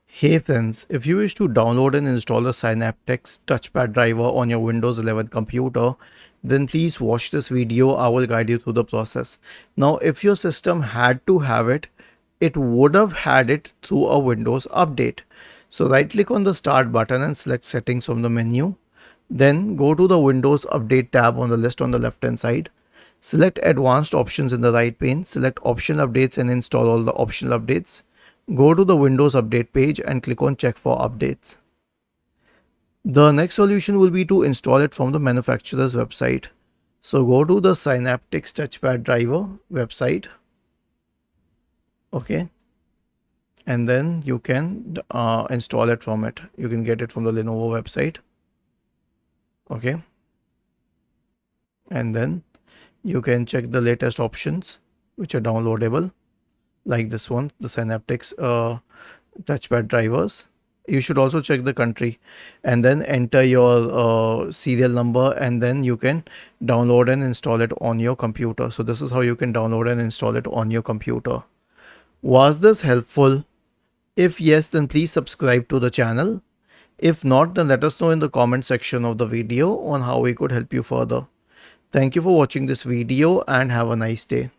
Hey friends, if you wish to download and install a Synaptics Touchpad driver on your Windows 11 computer, then please watch this video. I will guide you through the process. Now, if your system had to have it, it would have had it through a Windows update. So right click on the Start button and select Settings from the menu. Then go to the Windows Update tab on the list on the left hand side. Select Advanced Options in the right pane. Select Optional Updates and install all the optional updates. Go to the Windows Update page and click on Check for Updates. The next solution will be to install it from the manufacturer's website. So go to the Synaptics Touchpad driver website. Okay. And then you can install it from it. You can get it from the Lenovo website. Okay. And then you can check the latest options which are downloadable, like this one, the Synaptics touchpad drivers. You should also check the country and then enter your serial number, and then you can download and install it on your computer. So this is how you can download and install it on your computer. Was this helpful? If yes, then please subscribe to the channel. If not, then let us know in the comment section of the video on how we could help you further. Thank you for watching this video and have a nice day.